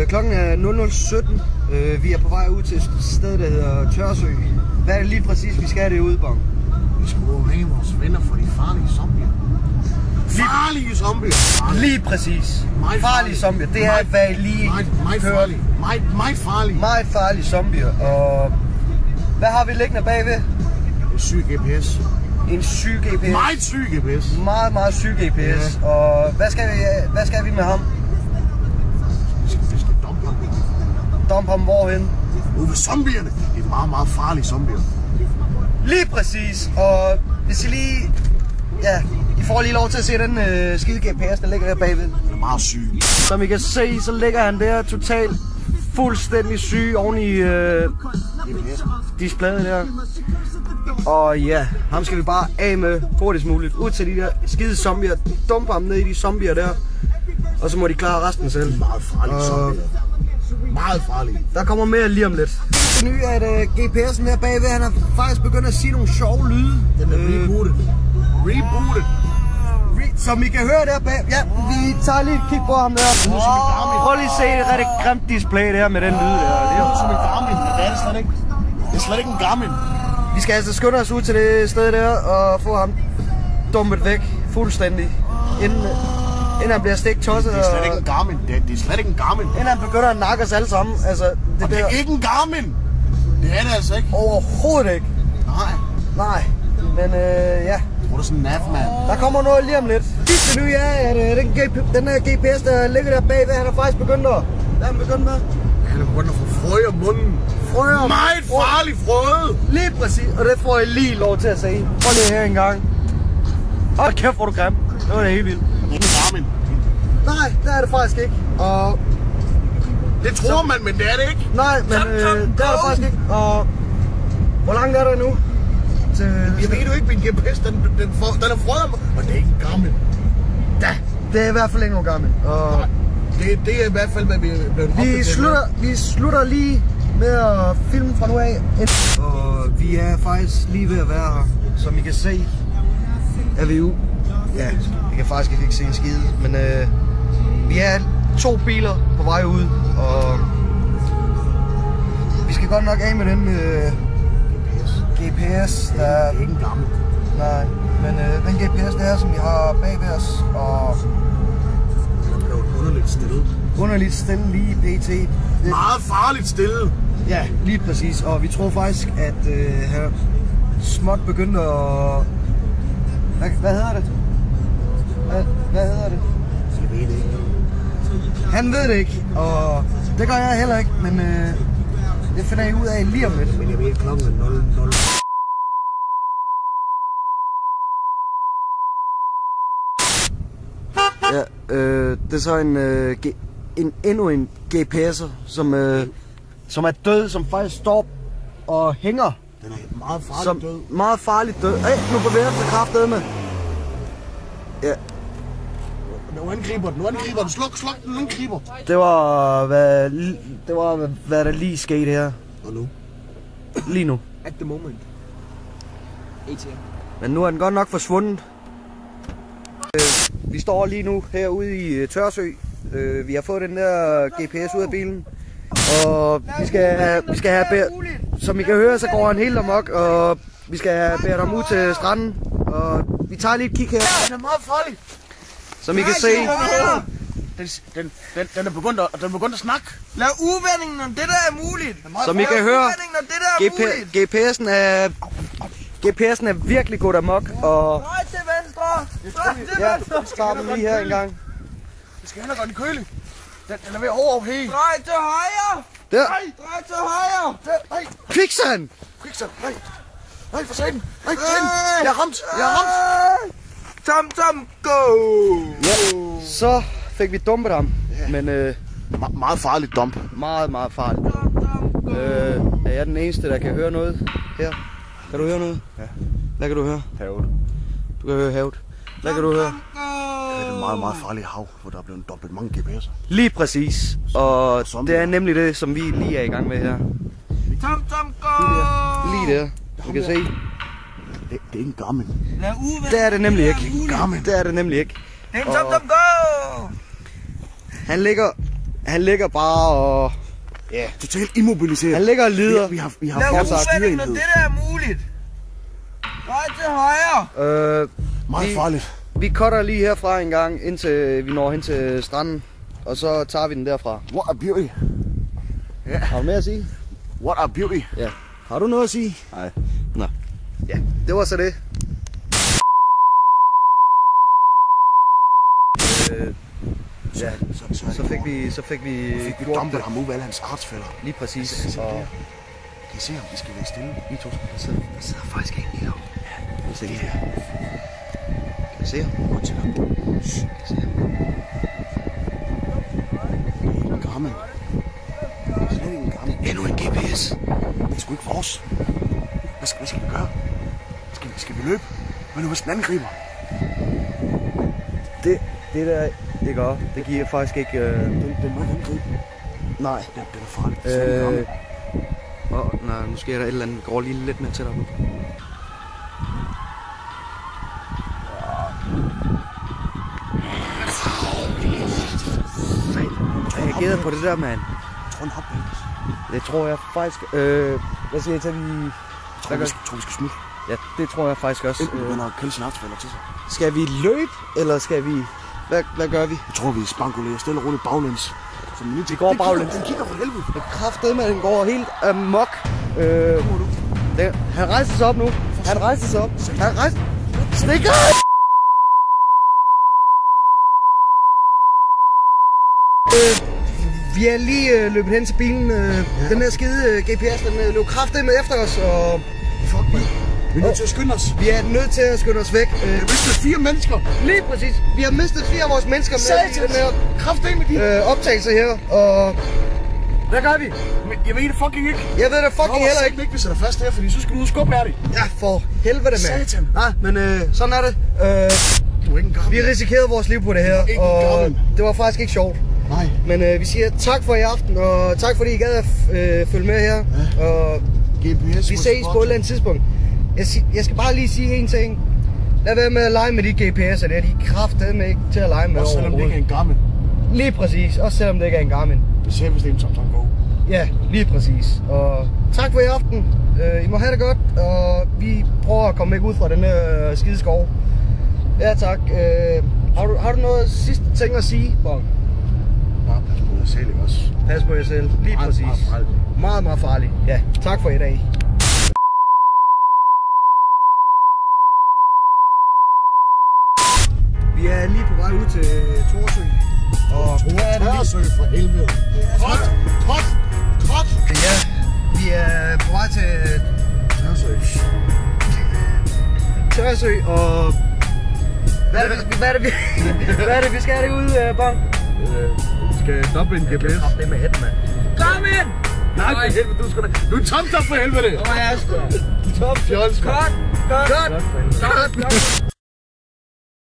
Klokken er 00:17. Vi er på vej ud til et sted, der hedder Tørsø. Hvad er det lige præcis, vi skal derude, Bong? Vi skal uafhængige vores venner for de farlige zombier. Farlige zombier! Lige præcis. Farlige zombier. Det er, hvad I lige hører. Meget farlige. Meget farlige zombier. Og hvad har vi liggende bagved? En syg GPS. En syg GPS. Meget syg GPS. Meget syg GPS. Ja. Og hvad skal vi med ham? Vi skal dumpe ham. Dumpe ham hvorhen? Ude ved zombierne. Det er meget farlige zombier. Lige præcis. Og hvis I lige... Ja, I får lige lov til at se den skide GPS, der ligger her bagved. Den er meget syg. Som I kan se, så ligger han der totalt fuldstændig syg oven i displayet der. Og ja, ham skal vi bare af med hurtigst muligt. Ud til de der skide zombier. Dumper ham ned i de zombier der. Og så må de klare resten selv. Meget farlige zombier. Meget farlige. Der kommer mere lige om lidt. Det nye er, at GPS'en her bagved, han har faktisk begyndt at sige nogle sjove lyde. Den er rebootet. Rebootet. Som I kan høre der bag. Ja, vi tager lige et kig på ham der. Prøv lige at se et rigtig grimt display der med den lyd der. Det er jo som en Garmin, men det er det slet ikke. Det er slet ikke en Garmin. Vi skal altså skynde os ud til det sted der og få ham dumpet væk fuldstændig. Inden han bliver stegt tosset. Det er slet ikke en Garmin. Det er slet ikke en Garmin. Inden han begynder at nakke os alle sammen. Altså, det er ikke en Garmin. Det er det altså ikke. Overhovedet ikke. Nej. Men ja. Tror du sådan en navman? Der kommer noget lige om lidt. Sidste nye er, at den her GPS, der ligger der bagved, han er faktisk begyndt at... Hvad er han begyndt med? Han er begyndt at få frø om munden. Meget farlig frøde. Lige præcis, og det får jeg lige lov til at se. Prøv lige her en gang. Hold kæft, hvor du grim. Det var det helt vildt. Det er ikke en Garmin. Nej, det er det faktisk ikke. Og... Det tror man, men det er det ikke. Nej, men det er det faktisk ikke. Og... Hvor langt er der nu? Jeg ved jo ikke, min GPS, den er frød, og det er ikke en Garmin. Det er i hvert fald ikke nogen Garmin. Og det er i hvert fald, hvad vi er blevet vi slutter lige med at filme fra nu af. Og vi er faktisk lige ved at være her. Som I kan se, er vi jo... Ja, vi kan faktisk ikke se en skide. Men vi er 2 biler på vej ud, og vi skal godt nok af med den... GPS, der er ikke en gammel. Nej, men den GPS der, som vi har bag ved os, og den er blevet underligt stille. Underligt stille lige pt. Meget farligt stille. Ja, lige præcis. Og vi tror faktisk, at han småt begyndte at... Hvad hedder det? Hvad hedder det? Jeg ved det ikke. Han ved det ikke, og det gør jeg heller ikke, men det finder jeg ud af lige om lidt. Men jeg ved, klokken er 00. Ja, det er så endnu en GPS'er, som er død, som faktisk står og hænger. Den er meget farligt død. Meget farligt død. Nu bevæger den sig kraftedeme. Ja. Nu angriber den. Sluk den, nu angriber. Det var, hvad der lige skete her. Og nu? Lige nu. At the moment. ATM. Men nu er den godt nok forsvundet. Vi står lige nu herude i Tørsø. Vi har fået den der GPS ud af bilen. Og vi skal have som I kan høre, så går han helt amok. Og vi skal have bæret ham ud til stranden. Og vi tager lige et kig her. Den er meget farlig. Som I kan se. Den er begyndt at snakke. Lad uvendingen om det der er muligt. Som I kan høre, GPS'en er virkelig gået amok, og... Drej til venstre! Ja, start den lige her en gang. Det skal heller godt i køle. Den er ved at overophæge. Drej til højre! Der! Drej til højre! Nej! Kviksand! Nej, for satan! Nej, jeg har ramt! Tom, go! Ja, så fik vi dumpet ham, men meget farligt dump. Meget farligt. Er jeg den eneste, der kan høre noget her? Kan du høre noget? Ja. Hvad kan du høre? Havet. Du kan høre havet. Hvad kan du høre? Det er et meget farligt hav, hvor der er blevet dumpet mange GPS'er. Lige præcis. Og det er nemlig det, som vi lige er i gang med her. Tom, go! Lige der. Du kan se. Det er ikke en Garmin. Det er det nemlig ikke. Garmin. Det er det nemlig ikke. Tom, go! Han ligger Han ligger bare og... Ja. Totalt immobiliseret. Han ligger og lider. Vi har Lav fortsat udvending, når styrenhed. det der er muligt. Drej til højre. Meget farligt. Vi cutter lige herfra en gang, indtil vi når hen til stranden. Og så tager vi den derfra. What a beauty. Ja. Har du mere at sige? What a beauty. Ja. Har du noget at sige? Nej. Nå. Ja, det var så det. Ja, så fik vi dumpet ham ud af alle hans artsfælder. lige præcis. Og Kan I se, om de skal være stille? I to. der sidder faktisk en i dag. Ja, det er det. Kan I se ham? Gå til ham. Kan I se ham? Det er en gammel. Det er slet ikke en gammel. Endnu en GPS. Det er sgu ikke vores. Hvad skal vi gøre? Skal vi løbe? Hvad nu, hvis den angriber? Det der, det gør. Det giver faktisk ikke... Den må ikke angribe. Nej. Den er farlig. Det er gammel. Nej, nu sker der et eller andet. Går lige lidt mere tættere nu. Jeg reagerede på det der, mand. Jeg tror, den hopper ind. Det tror jeg faktisk... hvad siger jeg til, vi... Jeg tror, vi skal smutte. Ja, det tror jeg faktisk også. Enten begynder at kalde sin artsfælder til sig. Skal vi løbe, eller skal vi... Hvad gør vi? Jeg tror, vi spankulerer stille og roligt baglæns. Vi går baglæns. Den kigger for helvede. Det er kraftedeme, den går helt amok. Han rejser sig op nu. Han rejser sig op. Han rejser... Stikker! Vi er lige løbet hen til bilen. Den her skide GPS, den løb kraftedeme efter os. Og Fuck, man. Vi er nødt til at skynde os. vi er nødt til at skynde os væk. Vi har mistet 4 mennesker. Lige præcis. Vi har mistet 4 af vores mennesker med den her Kraftedeme de. optagelse her. Og hvad gør vi? Men jeg ved det fucking ikke. Jeg ved det fucking heller ikke. ikke, vi sætter fast her, fordi så skal du ud og skubbe her. Ja, for helvede, mand. Satan. Nej, men sådan er det. Du er ikke en gammel. Vi risikerede vores liv på det her, Ikke og gammel. det var faktisk ikke sjovt. Nej. Men vi siger tak for i aften, og tak fordi I gad at følge med her. Ja. Og GPS. vi ses på et eller andet tidspunkt. Jeg skal bare lige sige en ting. Lad være med at lege med de GPS'er der. De er kraftedeme ikke til at lege med Også selvom det ikke er en gammel. Lige præcis. Også selvom det ikke er en Garmin. Det ser vist en som Go. Ja, lige præcis. Og tak for i aften. I må have det godt, og vi prøver at komme væk ud fra den her skide skov. Ja, tak. Har du noget sidste ting at sige, Bong? Bare pas på dig selv, ikke også? Pas på jer selv. Lige Meget, præcis. meget farligt. Meget, meget farligt. Ja, tak for i dag. Vi er lige på vej ud til Thorsø. Og hvor er det lige? Tørsø for helvede. Trot. Ja, vi er på vej til Tørsø. Thorsø, og hvad er det, vi skal derude, Bong? Vi skal stoppe en GPS. Det med hætten, mand. Kom ind! Nej, for helvede, du er tomtop for helvede. Kom her, sgu. Top fjols, Godt!